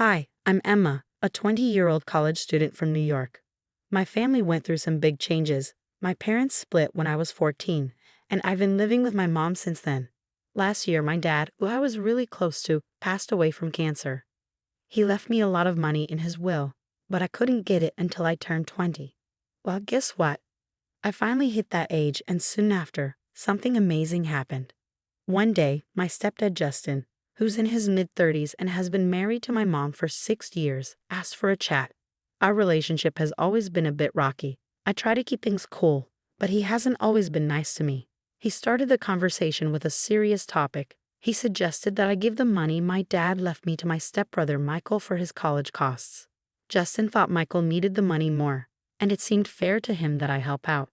Hi, I'm Emma, a 20-year-old college student from New York. My family went through some big changes. My parents split when I was 14, and I've been living with my mom since then. Last year, my dad, who I was really close to, passed away from cancer. He left me a lot of money in his will, but I couldn't get it until I turned 20. Well, guess what? I finally hit that age, and soon after, something amazing happened. One day, my stepdad Justin, who's in his mid-30s and has been married to my mom for 6 years, asked for a chat. Our relationship has always been a bit rocky. I try to keep things cool, but he hasn't always been nice to me. He started the conversation with a serious topic. He suggested that I give the money my dad left me to my stepbrother Michael for his college costs. Justin thought Michael needed the money more, and it seemed fair to him that I help out.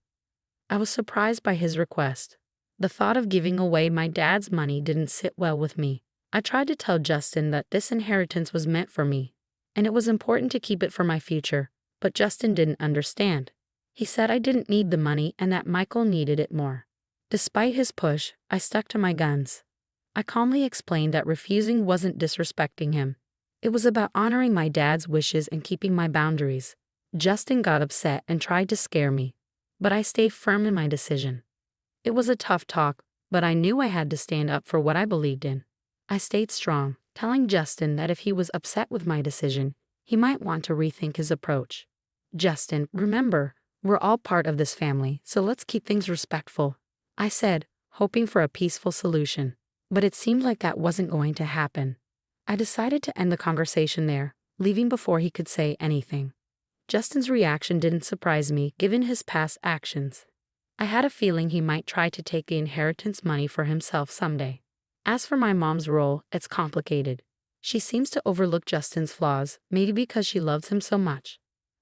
I was surprised by his request. The thought of giving away my dad's money didn't sit well with me. I tried to tell Justin that this inheritance was meant for me, and it was important to keep it for my future, but Justin didn't understand. He said I didn't need the money and that Michael needed it more. Despite his push, I stuck to my guns. I calmly explained that refusing wasn't disrespecting him. It was about honoring my dad's wishes and keeping my boundaries. Justin got upset and tried to scare me, but I stayed firm in my decision. It was a tough talk, but I knew I had to stand up for what I believed in. I stayed strong, telling Justin that if he was upset with my decision, he might want to rethink his approach. Justin, remember, we're all part of this family, so let's keep things respectful, I said, hoping for a peaceful solution. But it seemed like that wasn't going to happen. I decided to end the conversation there, leaving before he could say anything. Justin's reaction didn't surprise me, given his past actions. I had a feeling he might try to take the inheritance money for himself someday. As for my mom's role, it's complicated. She seems to overlook Justin's flaws, maybe because she loves him so much.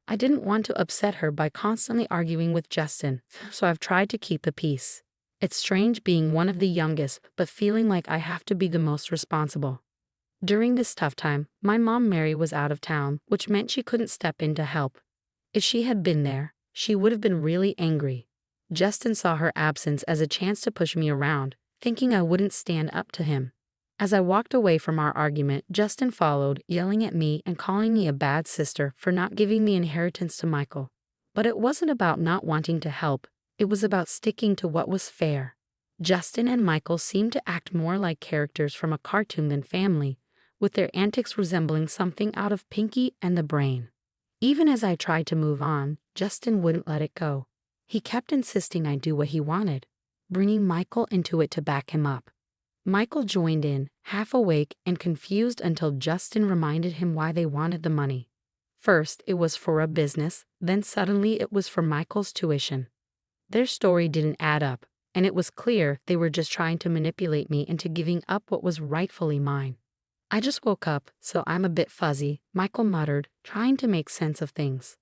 I didn't want to upset her by constantly arguing with Justin, so I've tried to keep the peace. It's strange being one of the youngest, but feeling like I have to be the most responsible. During this tough time, my mom Mary was out of town, which meant she couldn't step in to help. If she had been there, she would have been really angry. Justin saw her absence as a chance to push me around, thinking I wouldn't stand up to him. As I walked away from our argument, Justin followed, yelling at me and calling me a bad sister for not giving the inheritance to Michael. But it wasn't about not wanting to help, it was about sticking to what was fair. Justin and Michael seemed to act more like characters from a cartoon than family, with their antics resembling something out of Pinky and the Brain. Even as I tried to move on, Justin wouldn't let it go. He kept insisting I do what he wanted, bringing Michael into it to back him up. Michael joined in, half awake and confused until Justin reminded him why they wanted the money. First, it was for a business, then suddenly it was for Michael's tuition. Their story didn't add up, and it was clear they were just trying to manipulate me into giving up what was rightfully mine. I just woke up, so I'm a bit fuzzy, Michael muttered, trying to make sense of things.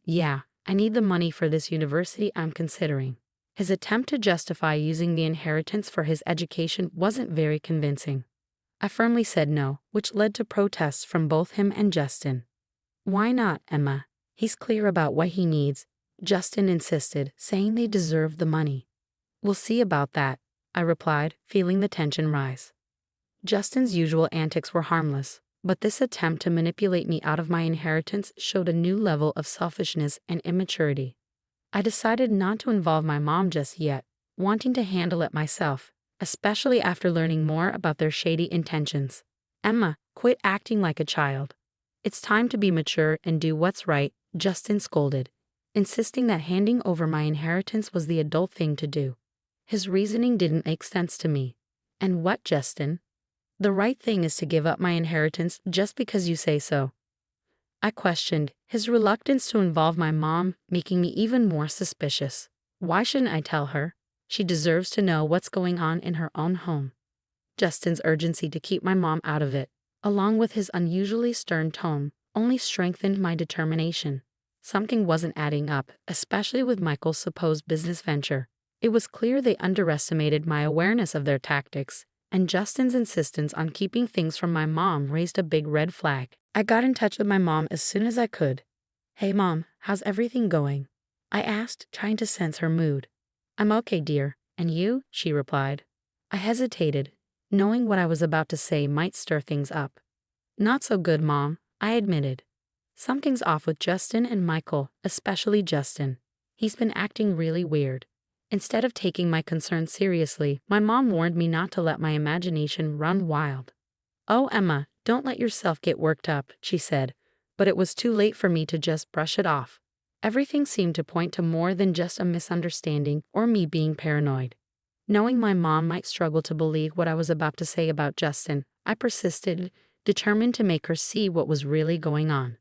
Yeah, I need the money for this university I'm considering. His attempt to justify using the inheritance for his education wasn't very convincing. I firmly said no, which led to protests from both him and Justin. Why not, Emma? He's clear about what he needs, Justin insisted, saying they deserve the money. We'll see about that, I replied, feeling the tension rise. Justin's usual antics were harmless, but this attempt to manipulate me out of my inheritance showed a new level of selfishness and immaturity. I decided not to involve my mom just yet, wanting to handle it myself, especially after learning more about their shady intentions. Emma, quit acting like a child. It's time to be mature and do what's right, Justin scolded, insisting that handing over my inheritance was the adult thing to do. His reasoning didn't make sense to me. And what, Justin? The right thing is to give up my inheritance just because you say so. I questioned, his reluctance to involve my mom making me even more suspicious. Why shouldn't I tell her? She deserves to know what's going on in her own home. Justin's urgency to keep my mom out of it, along with his unusually stern tone, only strengthened my determination. Something wasn't adding up, especially with Michael's supposed business venture. It was clear they underestimated my awareness of their tactics, and Justin's insistence on keeping things from my mom raised a big red flag. I got in touch with my mom as soon as I could. Hey Mom, how's everything going? I asked, trying to sense her mood. I'm okay, dear. And you? She replied. I hesitated, knowing what I was about to say might stir things up. Not so good, Mom, I admitted. Something's off with Justin and Michael, especially Justin. He's been acting really weird. Instead of taking my concerns seriously, my mom warned me not to let my imagination run wild. Oh, Emma, don't let yourself get worked up, she said, but it was too late for me to just brush it off. Everything seemed to point to more than just a misunderstanding or me being paranoid. Knowing my mom might struggle to believe what I was about to say about Justin, I persisted, determined to make her see what was really going on.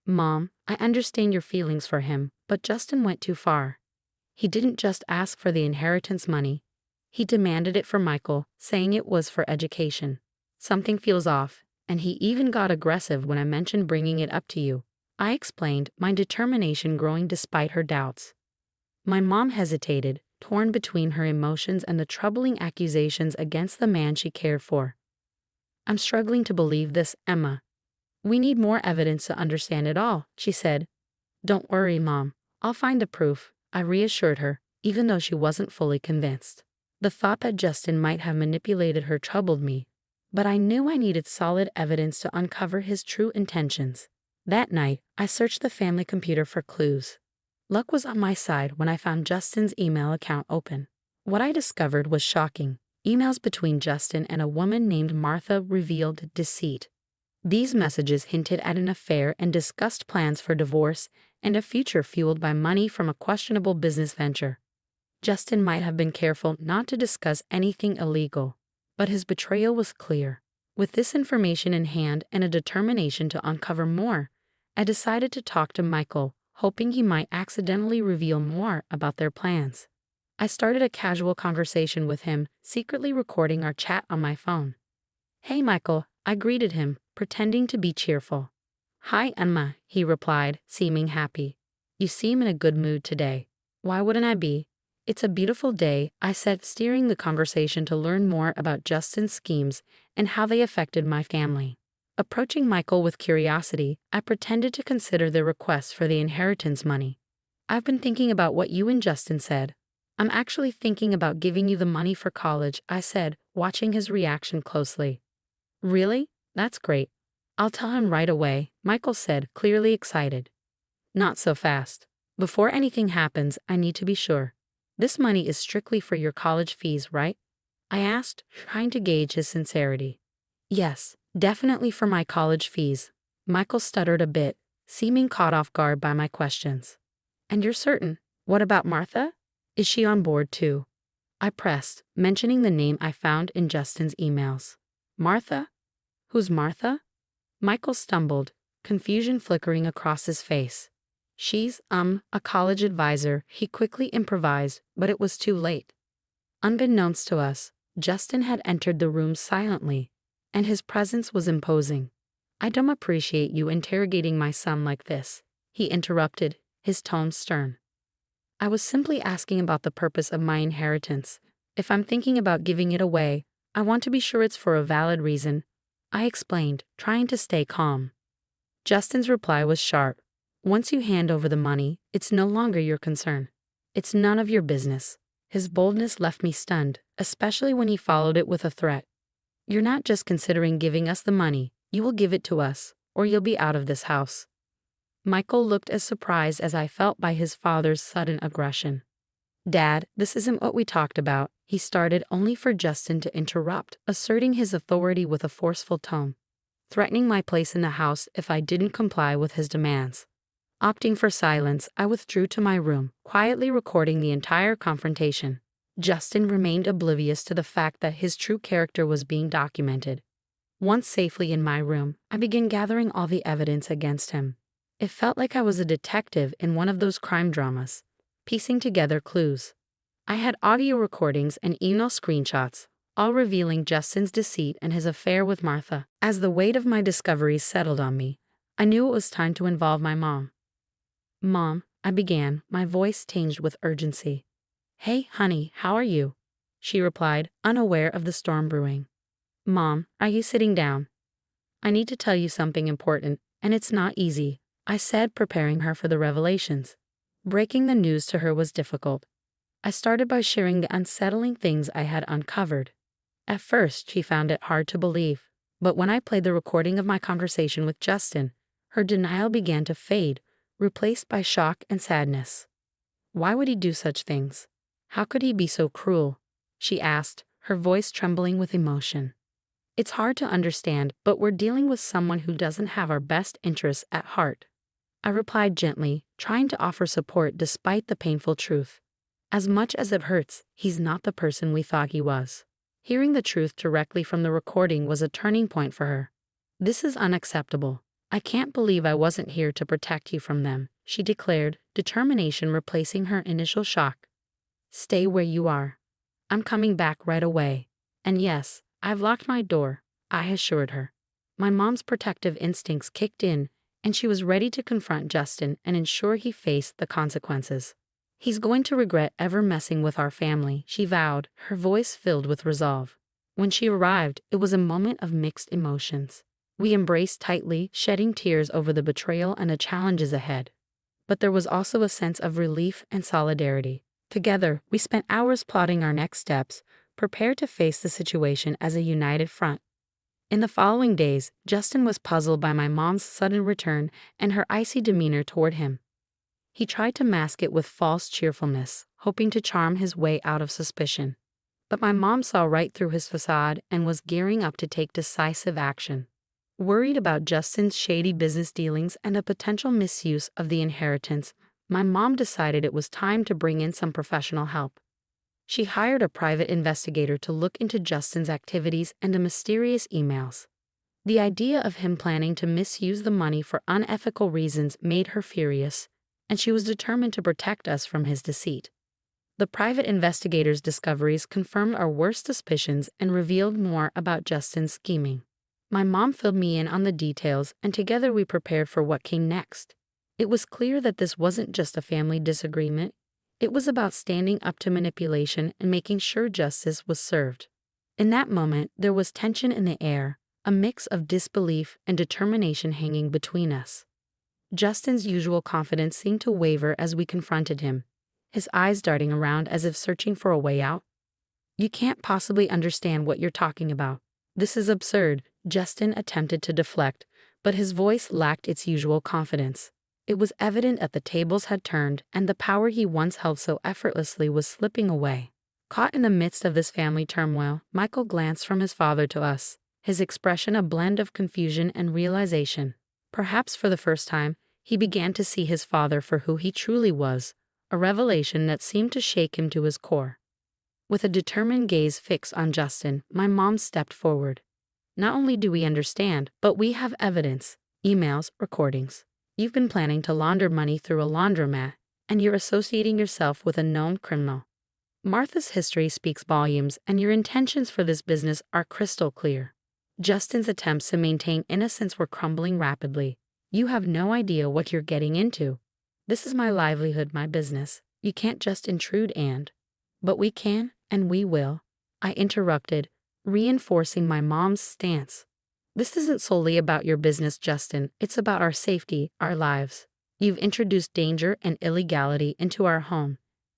Mom, I understand your feelings for him, but Justin went too far. He didn't just ask for the inheritance money. He demanded it for Michael, saying it was for education. Something feels off, and he even got aggressive when I mentioned bringing it up to you. I explained, my determination growing despite her doubts. My mom hesitated, torn between her emotions and the troubling accusations against the man she cared for. I'm struggling to believe this, Emma. We need more evidence to understand it all, she said. Don't worry, Mom. I'll find the proof, I reassured her, even though she wasn't fully convinced. The thought that Justin might have manipulated her troubled me, but I knew I needed solid evidence to uncover his true intentions. That night, I searched the family computer for clues. Luck was on my side when I found Justin's email account open. What I discovered was shocking. Emails between Justin and a woman named Martha revealed deceit. These messages hinted at an affair and discussed plans for divorce and a future fueled by money from a questionable business venture. Justin might have been careful not to discuss anything illegal, but his betrayal was clear. With this information in hand and a determination to uncover more, I decided to talk to Michael, hoping he might accidentally reveal more about their plans. I started a casual conversation with him, secretly recording our chat on my phone. Hey, Michael, I greeted him, pretending to be cheerful. Hi, Emma, he replied, seeming happy. You seem in a good mood today. Why wouldn't I be? It's a beautiful day, I said, steering the conversation to learn more about Justin's schemes and how they affected my family. Approaching Michael with curiosity, I pretended to consider their request for the inheritance money. I've been thinking about what you and Justin said. I'm actually thinking about giving you the money for college, I said, watching his reaction closely. Really? That's great. I'll tell him right away, Michael said, clearly excited. Not so fast. Before anything happens, I need to be sure. This money is strictly for your college fees, right? I asked, trying to gauge his sincerity. Yes, definitely for my college fees. Michael stuttered a bit, seeming caught off guard by my questions. And you're certain? What about Martha? Is she on board too? I pressed, mentioning the name I found in Justin's emails. Martha? Who's Martha? Michael stumbled, confusion flickering across his face. She's, a college advisor, he quickly improvised, but it was too late. Unbeknownst to us, Justin had entered the room silently, and his presence was imposing. I don't appreciate you interrogating my son like this, he interrupted, his tone stern. I was simply asking about the purpose of my inheritance. If I'm thinking about giving it away, I want to be sure it's for a valid reason, I explained, trying to stay calm. Justin's reply was sharp. Once you hand over the money, it's no longer your concern. It's none of your business. His boldness left me stunned, especially when he followed it with a threat. You're not just considering giving us the money, you will give it to us, or you'll be out of this house. Michael looked as surprised as I felt by his father's sudden aggression. Dad, this isn't what we talked about, he started, only for Justin to interrupt, asserting his authority with a forceful tone, threatening my place in the house if I didn't comply with his demands. Opting for silence, I withdrew to my room, quietly recording the entire confrontation. Justin remained oblivious to the fact that his true character was being documented. Once safely in my room, I began gathering all the evidence against him. It felt like I was a detective in one of those crime dramas, piecing together clues. I had audio recordings and email screenshots, all revealing Justin's deceit and his affair with Martha. As the weight of my discoveries settled on me, I knew it was time to involve my mom. Mom, I began, my voice tinged with urgency. Hey, honey, how are you? She replied, unaware of the storm brewing. Mom, are you sitting down? I need to tell you something important, and it's not easy, I said, preparing her for the revelations. Breaking the news to her was difficult. I started by sharing the unsettling things I had uncovered. At first, she found it hard to believe. But when I played the recording of my conversation with Justin, her denial began to fade, replaced by shock and sadness. Why would he do such things? How could he be so cruel? She asked, her voice trembling with emotion. It's hard to understand, but we're dealing with someone who doesn't have our best interests at heart. I replied gently, trying to offer support despite the painful truth. As much as it hurts, he's not the person we thought he was. Hearing the truth directly from the recording was a turning point for her. This is unacceptable. I can't believe I wasn't here to protect you from them, she declared, determination replacing her initial shock. Stay where you are. I'm coming back right away. And yes, I've locked my door, I assured her. My mom's protective instincts kicked in, and she was ready to confront Justin and ensure he faced the consequences. He's going to regret ever messing with our family, she vowed, her voice filled with resolve. When she arrived, it was a moment of mixed emotions. We embraced tightly, shedding tears over the betrayal and the challenges ahead. But there was also a sense of relief and solidarity. Together, we spent hours plotting our next steps, prepared to face the situation as a united front. In the following days, Justin was puzzled by my mom's sudden return and her icy demeanor toward him. He tried to mask it with false cheerfulness, hoping to charm his way out of suspicion. But my mom saw right through his facade and was gearing up to take decisive action. Worried about Justin's shady business dealings and a potential misuse of the inheritance, my mom decided it was time to bring in some professional help. She hired a private investigator to look into Justin's activities and the mysterious emails. The idea of him planning to misuse the money for unethical reasons made her furious, and she was determined to protect us from his deceit. The private investigator's discoveries confirmed our worst suspicions and revealed more about Justin's scheming. My mom filled me in on the details, and together we prepared for what came next. It was clear that this wasn't just a family disagreement. It was about standing up to manipulation and making sure justice was served. In that moment, there was tension in the air, a mix of disbelief and determination hanging between us. Justin's usual confidence seemed to waver as we confronted him, his eyes darting around as if searching for a way out. You can't possibly understand what you're talking about. This is absurd, Justin attempted to deflect, but his voice lacked its usual confidence. It was evident that the tables had turned and the power he once held so effortlessly was slipping away. Caught in the midst of this family turmoil, Michael glanced from his father to us, his expression a blend of confusion and realization. Perhaps for the first time, he began to see his father for who he truly was, a revelation that seemed to shake him to his core. With a determined gaze fixed on Justin, my mom stepped forward. Not only do we understand, but we have evidence, emails, recordings. You've been planning to launder money through a laundromat, and you're associating yourself with a known criminal. Martha's history speaks volumes, and your intentions for this business are crystal clear. Justin's attempts to maintain innocence were crumbling rapidly. You have no idea what you're getting into. This is my livelihood, my business. You can't just intrude and. But we can, and we will, I interrupted, reinforcing my mom's stance. This isn't solely about your business, Justin. It's about our safety, our lives. You've introduced danger and illegality into our home,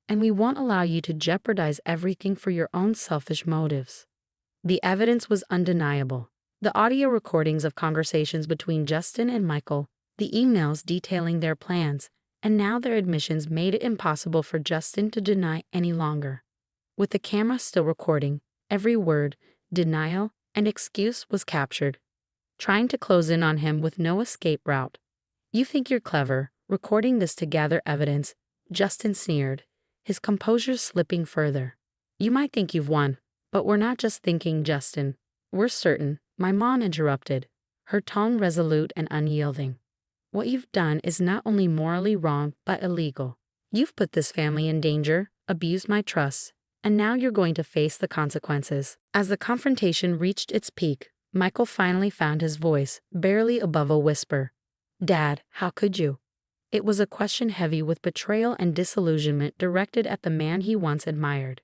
and we won't allow you to jeopardize everything for your own selfish motives. The evidence was undeniable. The audio recordings of conversations between Justin and Michael, the emails detailing their plans, and now their admissions made it impossible for Justin to deny any longer. With the camera still recording, every word, denial, and excuse was captured, trying to close in on him with no escape route. You think you're clever, recording this to gather evidence, Justin sneered, his composure slipping further. You might think you've won, but we're not just thinking, Justin. We're certain, my mom interrupted, her tone resolute and unyielding. What you've done is not only morally wrong, but illegal. You've put this family in danger, abused my trust, and now you're going to face the consequences. As the confrontation reached its peak, Michael finally found his voice, barely above a whisper. Dad, how could you? It was a question heavy with betrayal and disillusionment directed at the man he once admired.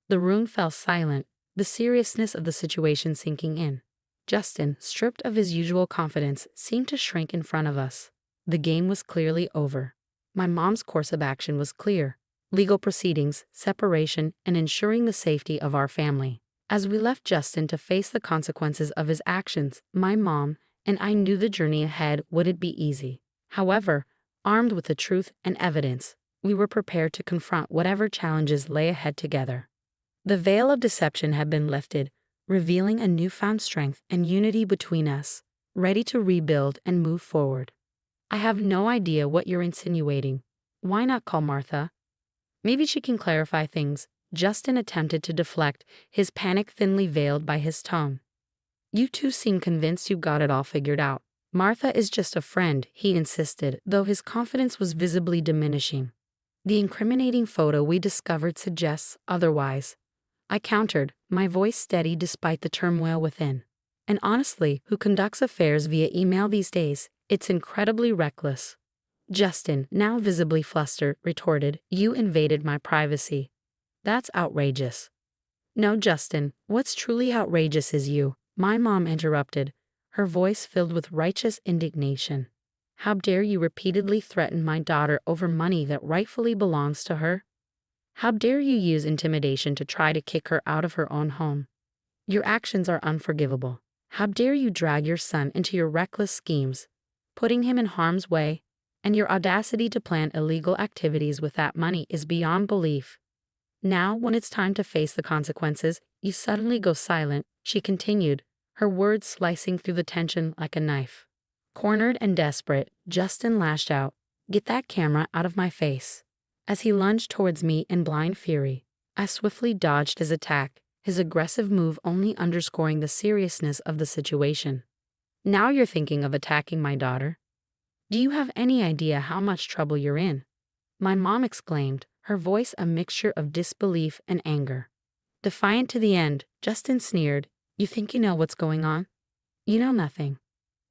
The room fell silent, the seriousness of the situation sinking in. Justin, stripped of his usual confidence, seemed to shrink in front of us. The game was clearly over. My mom's course of action was clear: legal proceedings, separation, and ensuring the safety of our family. As we left Justin to face the consequences of his actions, my mom and I knew the journey ahead wouldn't be easy. However, armed with the truth and evidence, we were prepared to confront whatever challenges lay ahead together. The veil of deception had been lifted, revealing a newfound strength and unity between us, ready to rebuild and move forward. I have no idea what you're insinuating. Why not call Martha? Maybe she can clarify things. Justin attempted to deflect, his panic thinly veiled by his tone. You two seem convinced you got it all figured out. Martha is just a friend, he insisted, though his confidence was visibly diminishing. The incriminating photo we discovered suggests otherwise. I countered, my voice steady despite the turmoil within. And honestly, who conducts affairs via email these days? It's incredibly reckless. Justin, now visibly flustered, retorted, you invaded my privacy. That's outrageous. No, Justin, what's truly outrageous is you, my mom interrupted, her voice filled with righteous indignation. How dare you repeatedly threaten my daughter over money that rightfully belongs to her? How dare you use intimidation to try to kick her out of her own home? Your actions are unforgivable. How dare you drag your son into your reckless schemes, putting him in harm's way, and your audacity to plan illegal activities with that money is beyond belief. Now, when it's time to face the consequences, you suddenly go silent, she continued, her words slicing through the tension like a knife. Cornered and desperate, Justin lashed out, get that camera out of my face. As he lunged towards me in blind fury, I swiftly dodged his attack, his aggressive move only underscoring the seriousness of the situation. Now you're thinking of attacking my daughter? Do you have any idea how much trouble you're in? My mom exclaimed, her voice a mixture of disbelief and anger. Defiant to the end, Justin sneered, you think you know what's going on? You know nothing.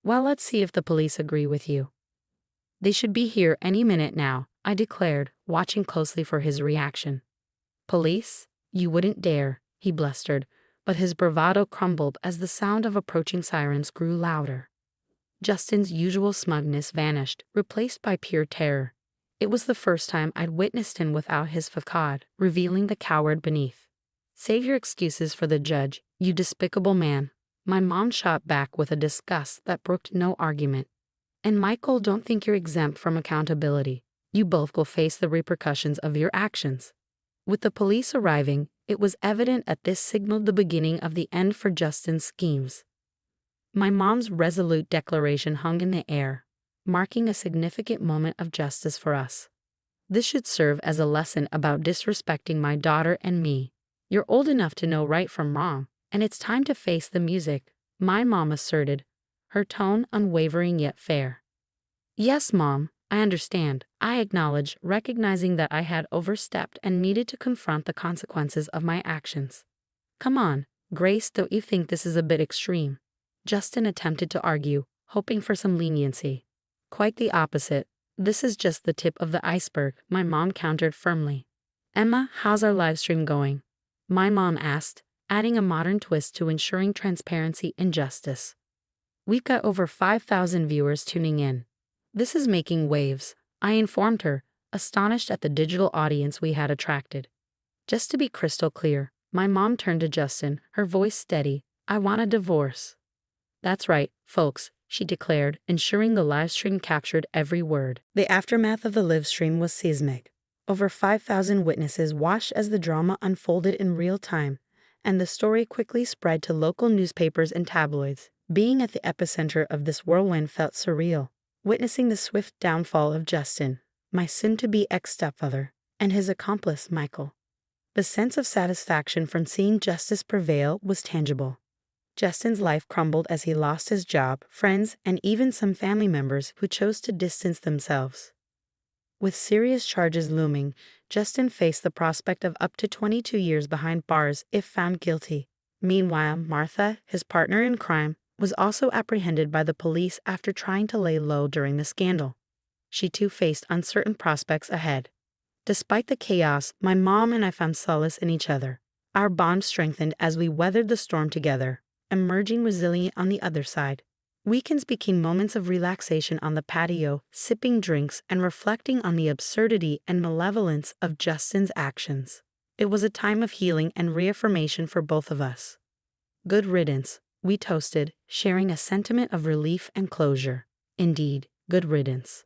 Well, let's see if the police agree with you. They should be here any minute now, I declared, watching closely for his reaction. Police? You wouldn't dare, he blustered, but his bravado crumbled as the sound of approaching sirens grew louder. Justin's usual smugness vanished, replaced by pure terror. It was the first time I'd witnessed him without his facade, revealing the coward beneath. Save your excuses for the judge, you despicable man. My mom shot back with a disgust that brooked no argument. And Michael, don't think you're exempt from accountability. You both will face the repercussions of your actions. With the police arriving, it was evident that this signaled the beginning of the end for Justin's schemes. My mom's resolute declaration hung in the air, marking a significant moment of justice for us. This should serve as a lesson about disrespecting my daughter and me. You're old enough to know right from wrong, and it's time to face the music, my mom asserted, her tone unwavering yet fair. Yes, Mom, I understand, I acknowledged, recognizing that I had overstepped and needed to confront the consequences of my actions. Come on, Grace, don't you think this is a bit extreme? Justin attempted to argue, hoping for some leniency. Quite the opposite. This is just the tip of the iceberg, my mom countered firmly. Emma, how's our live stream going? My mom asked, adding a modern twist to ensuring transparency and justice. We've got over 5,000 viewers tuning in. This is making waves, I informed her, astonished at the digital audience we had attracted. Just to be crystal clear, my mom turned to Justin, her voice steady, I want a divorce. That's right, folks, she declared, ensuring the livestream captured every word. The aftermath of the livestream was seismic. Over 5,000 witnesses watched as the drama unfolded in real time, and the story quickly spread to local newspapers and tabloids. Being at the epicenter of this whirlwind felt surreal, witnessing the swift downfall of Justin, my soon-to-be ex-stepfather, and his accomplice, Michael. The sense of satisfaction from seeing justice prevail was tangible. Justin's life crumbled as he lost his job, friends, and even some family members who chose to distance themselves. With serious charges looming, Justin faced the prospect of up to 22 years behind bars if found guilty. Meanwhile, Martha, his partner in crime, was also apprehended by the police after trying to lay low during the scandal. She too faced uncertain prospects ahead. Despite the chaos, my mom and I found solace in each other. Our bond strengthened as we weathered the storm together, emerging resilient on the other side. Weekends became moments of relaxation on the patio, sipping drinks and reflecting on the absurdity and malevolence of Justin's actions. It was a time of healing and reaffirmation for both of us. Good riddance, we toasted, sharing a sentiment of relief and closure. Indeed, good riddance.